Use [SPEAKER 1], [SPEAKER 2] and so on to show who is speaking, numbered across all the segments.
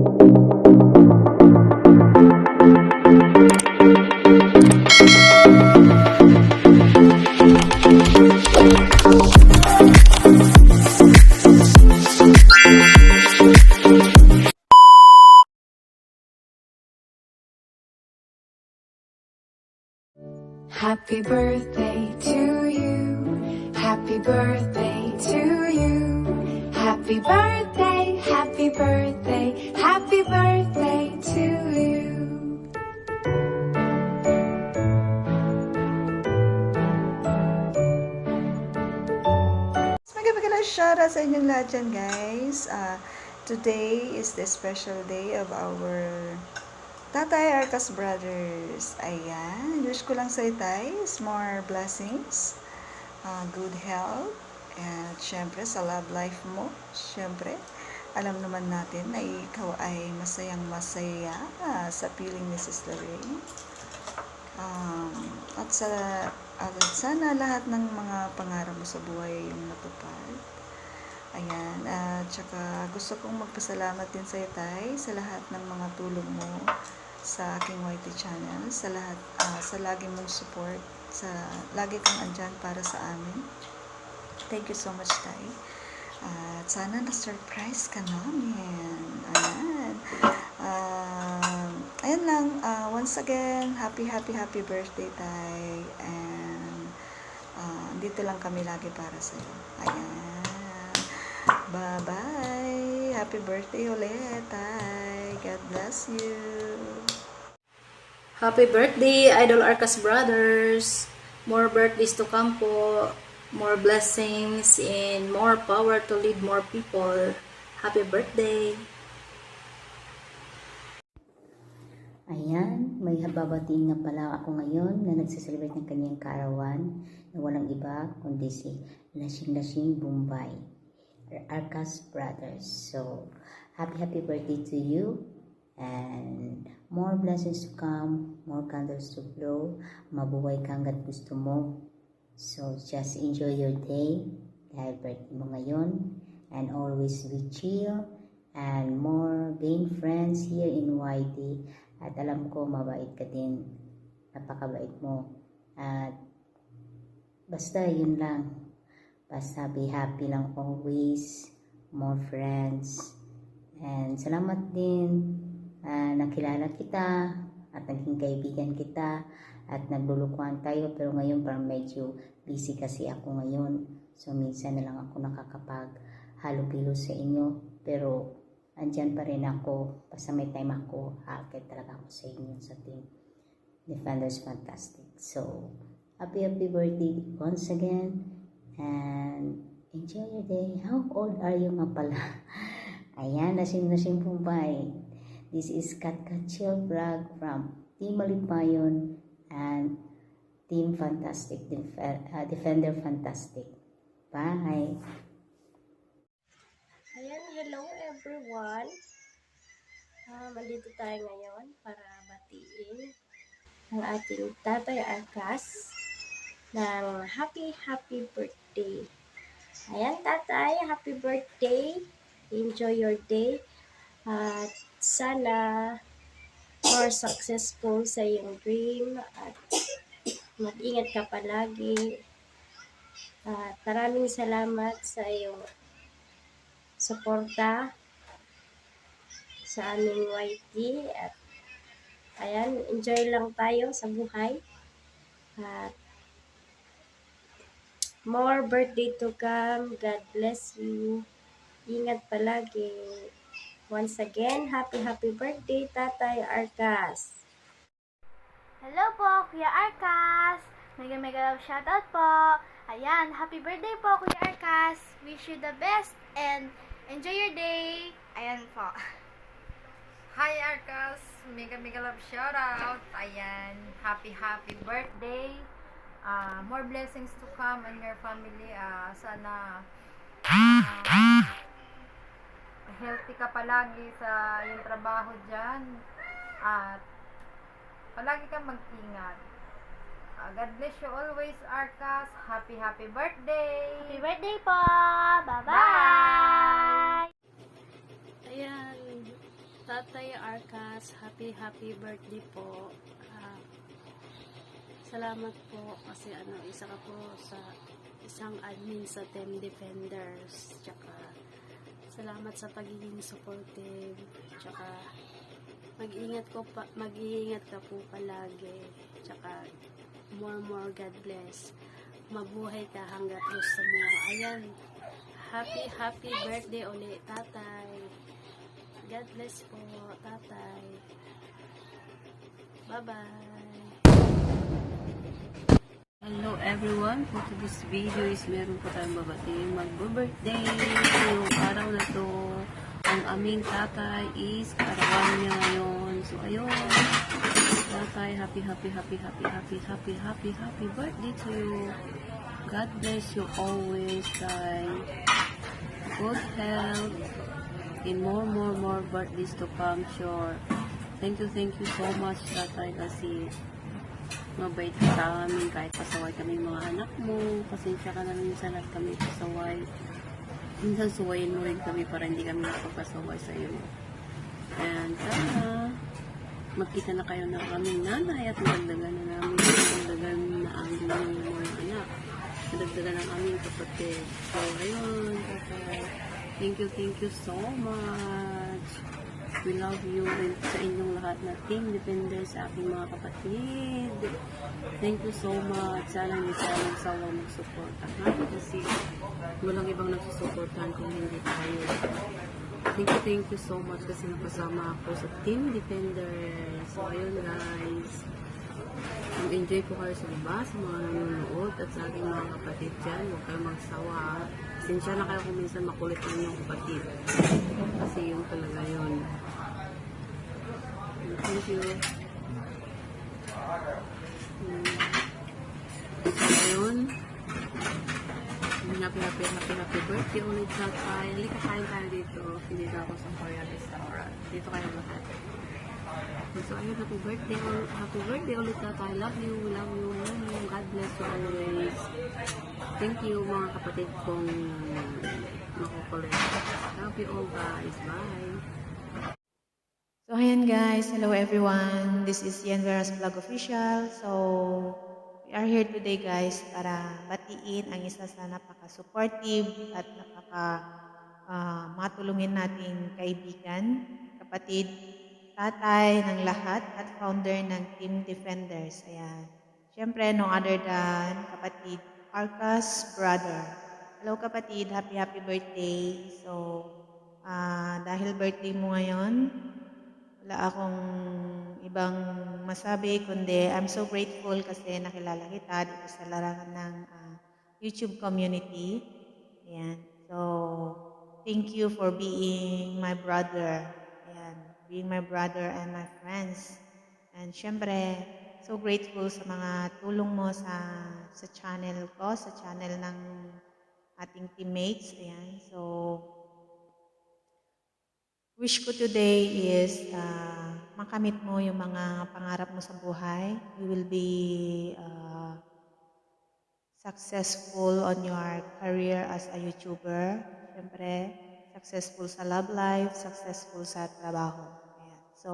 [SPEAKER 1] Happy birthday to you. Happy birthday to you. Happy birthday, happy birthday, happy birthday to you.
[SPEAKER 2] Magandang shoutout sa inyong lahat dyan, guys. Today is the special day of our Tatay Arcas Brothers. Ayan. Wish ko lang sa itay is more blessings, good health, and syempre sa love life mo. Syempre, alam naman natin na ikaw ay masayang masaya sa piling ni Sister Ray. At sana lahat ng mga pangarap mo sa buhay yung matupad. Ayan, at saka gusto kong magpasalamat din sa itay sa lahat ng mga tulong mo sa aking YT channel, sa lahat, sa lagi mong support, sa lagi kang andyan para sa amin. Thank you so much, Tay. At sana na-surprise ka namin. Ayan. Ayan lang, once again, happy birthday, Tay. And dito lang kami lagi para sa'yo. Ayan. Bye-bye. Happy birthday ulit, Tay. God bless you.
[SPEAKER 3] Happy birthday, Idol Arcas Brothers. More birthdays to come po. More blessings and more power to lead more people. Happy birthday.
[SPEAKER 4] Ayan, may babatiin nga pala ako ngayon na nagsiselebrate ng kanyang kaarawan na walang iba kundi si Lasing Bombay, Arcas Brothers. So, happy birthday to you and more blessings to come, more candles to blow, mabuhay ka hanggat gusto mo. So, just enjoy your day dahil birthday mo ngayon and always be chill and more being friends here in YT. At alam ko, mabait ka din. Napakabait mo. At basta yun lang. Basta be happy lang always. More friends. And salamat din. Nakilala kita. At naging kaibigan kita. At naglulukuhan tayo. Pero ngayon parang medyo busy kasi ako ngayon. So minsan na lang ako nakakapag-halubilo sa inyo. Pero andyan pa rin ako, basta may time ako, haakit talaga ako sa inyo sa team Defenders Fantastic. So, happy birthday once again, and enjoy your day. How old are you nga pala? Ayan, Lasing Bombay. This is Kat Chill Vlog from Team Malipayon and Team Fantastic, Defender Fantastic. Bye!
[SPEAKER 5] Ayan, hello everyone. Andito tayo ngayon para batiin ang ating Tatay Arcas ng happy birthday. Ayan, Tatay, happy birthday. Enjoy your day. At sana more successful sa iyong dream at mag-ingat ka palagi. At maraming salamat sa iyong suporta sa aming YT at ayan, enjoy lang tayo sa buhay at more birthday to come. God bless you. Ingat palagi. Once again, happy birthday, Tatay Arcas.
[SPEAKER 6] Hello po, Kuya Arcas! Mega love shoutout po! Ayan, happy birthday po, Kuya Arcas! Wish you the best and enjoy your day! Ayan po.
[SPEAKER 7] Hi Arcas! Mega love shoutout! Ayan, happy birthday! More blessings to come in your family. Sana healthy ka palagi sa iyong trabaho dyan. At palagi kang mag-ingat. God bless you always, Arcas. Happy birthday!
[SPEAKER 6] Happy birthday po! Bye-bye!
[SPEAKER 3] Ayan,
[SPEAKER 8] Tatay Arcas, happy birthday po. Salamat po kasi isa ka po sa isang admin sa Team Defenders. Tsaka salamat sa pagiging supportive. Tsaka mag-iingat ka po palagi. Tsaka more God bless. Mabuhay ka hanggat gusto mo. Ayan. Happy birthday ulit, tatay. God bless po, tatay. Bye-bye.
[SPEAKER 9] Hello everyone, for today's video is meron po tayong babating mag-birthday. Ngayong araw na to, ang aming tatay is kaarawan niya ngayon. So ayun, tatay, happy birthday to you. God bless you always, tay. Good health and more birthdays to come, sure. Thank you so much, tatay, kasi mabait ka sa amin kahit pasaway kami mga anak mo. Pasensya ka na minsan at kami pasaway. Minsan suwayin mo rin kami para hindi kami napagpasaway sa iyo. And sana magkita na kayo ng aming nanay at madagdagan na namin na ang mga anak. Madagdagan ng aming kapatid. So ayun, thank you so much. We love you and sa inyong lahat na Team Defenders, sa aking mga kapatid. Thank you so much. Sana hindi tayo magsawang mag-suporta. Kasi walang ibang nagsusuportahan kung hindi tayo. Thank you so much kasi napasama ako sa Team Defenders. So ayun guys, enjoy po kayo sa iba, sa mga nanonood at sa aking mga kapatid dyan. Huwag kayong magsawa. Pasensya na kayo kung minsan makulit lang yung kapatid. Kasi yun talaga yun. Thank you. So, ayun. Happy birthday ulit sa tayo. Halika kain tayo dito. Pinita ako sa Korean restaurant. Dito kayo lahat. So, ayun, happy birthday ulit sa tayo. Love you. God bless you always. Thank you mga kapatid kong makukulit. Love you all guys. Bye.
[SPEAKER 10] So, ayan guys. Hello everyone. This is Yan Veras Vlog Official. So, we are here today guys para batiin ang isa sa napaka-supportive at matulungin nating kaibigan, kapatid, tatay ng lahat at founder ng Team Defenders. Ayan. Siyempre, no other than kapatid Arcas brother. Hello kapatid, happy birthday. So, dahil birthday mo ngayon, wala akong ibang masabi kundi I'm so grateful kasi nakilala kita dito sa larangan ng YouTube community. Ayan. So, thank you for being my brother. Ayan. Being my brother and my friends. And syempre, so grateful sa mga tulong mo sa channel ko, sa channel ng ating teammates. Ayan. So, wish ko today is makamit mo yung mga pangarap mo sa buhay. You will be successful on your career as a YouTuber. Siyempre, successful sa love life, successful sa trabaho. Ayan. So,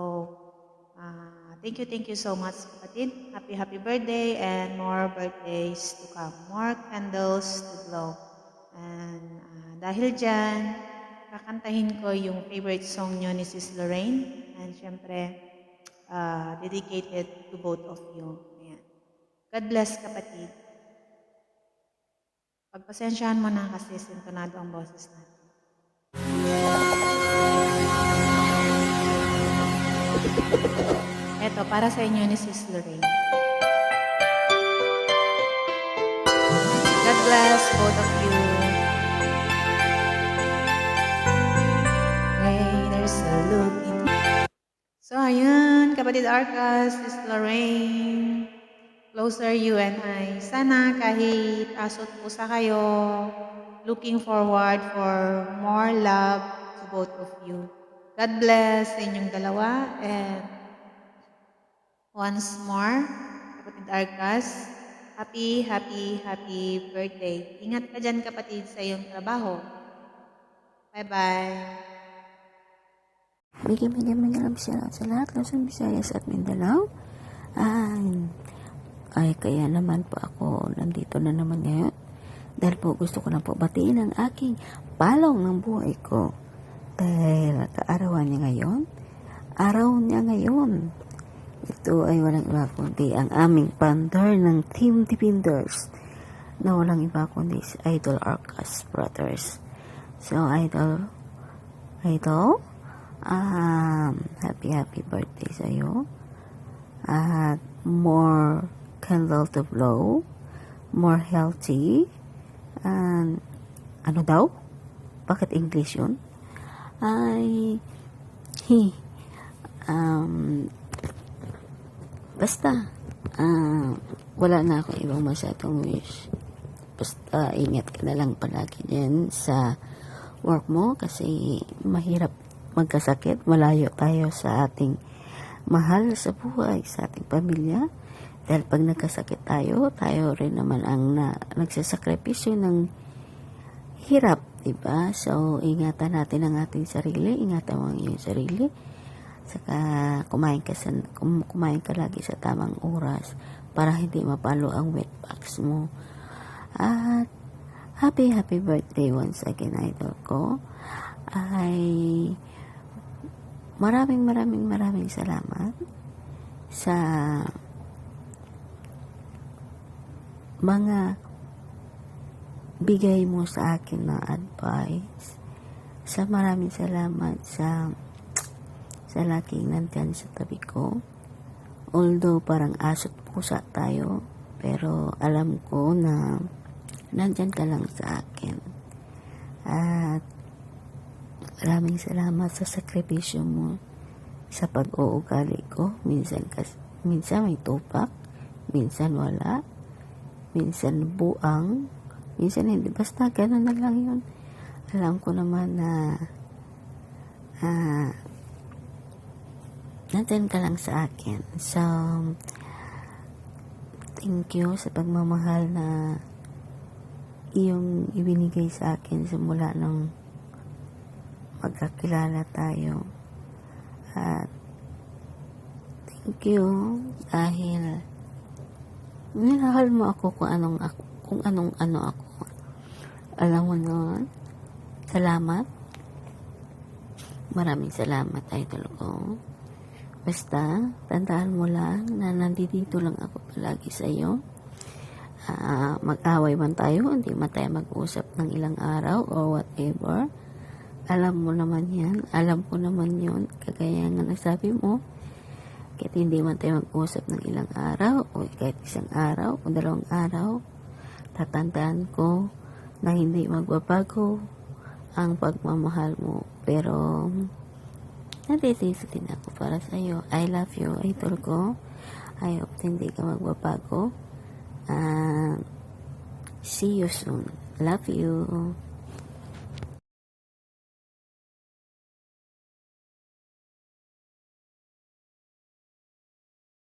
[SPEAKER 10] thank you so much kapatid. Happy birthday and more birthdays to come. More candles to blow. And dahil dyan, kakantahin ko yung favorite song nyo ni Sis Lorraine. And syempre, dedicated to both of you. Ayan. God bless kapatid. Pagpasensyahan mo na kasi sintonado ang boses natin. Eto, para sa inyo ni Sis Lorraine. God bless both of you. Hey, there's a look in you. So, ayun, kapatid Arcas, Sis Lorraine. Closer you and I. Sana kahit asot pusa kayo, looking forward for more love to both of you. God bless sa inyong dalawa and once more, kapatid Arcas, happy birthday. Ingat ka dyan kapatid sa iyong trabaho. Bye-bye.
[SPEAKER 11] Mega love shoutout sa lahat, Luzon, Visayas at Mindanao. Ay, kaya naman po ako nandito na naman ngayon. Dahil po gusto ko lang po batiin ang aking palong ng buhay ko. Dahil kaarawan niya ngayon. Araw niya ngayon. Ito ay walang iba kundi ang aming founder ng Team Defenders. Na walang iba kundi si Idol Arcas Brothers. So, Idol, happy birthday sa'yo. At more candle to blow, more healthy, and ano daw? Bakit English yun? Basta, wala na akong ibang masyadong wish. Basta, ingat ka na lang palagi dyan sa work mo kasi mahirap magkasakit. Malayo tayo sa ating mahal sa buhay, sa ating pamilya. Dahil pag nagkasakit tayo rin naman ang nagsasakripisyo ng hirap, diba? So, ingatan natin ang ating sarili, ingatan mo ang iyong sarili. Saka, kumain ka lagi sa tamang oras para hindi mapalo ang weight box mo. At, happy birthday once again, Idol ko. Ay, maraming salamat sa mga bigay mo sa akin na advice. Maraming salamat sa laging nandyan sa tabi ko. Although parang aso't pusa tayo, pero alam ko na nandyan ka lang sa akin. At maraming salamat sa sakripisyo mo sa pag-uugali ko. Minsan may tupak, minsan wala, minsan buang, minsan hindi. Basta gano'n na lang yun. Alam ko naman na nandyan ka lang sa akin. So, thank you sa pagmamahal na iyong ibinigay sa akin simula nung magkakilala tayo. At thank you dahil minahal mo ako kung anong ako. Alam mo nun. Salamat. Maraming salamat, Idol ko. Basta, tandaan mo lang na nandito lang ako palagi sa iyo. Mag-away man tayo, hindi man tayo mag-usap ng ilang araw or whatever. Alam mo naman yan. Alam ko naman yun. Kagaya nga nagsabi mo, kahit hindi man tayo mag-usap ng ilang araw o kahit isang araw o 2 araw, tatandaan ko na hindi magbabago ang pagmamahal mo. Pero, nandito din ako para sa iyo. I love you, Idol ko. I hope hindi ka magbabago. See you soon. Love you.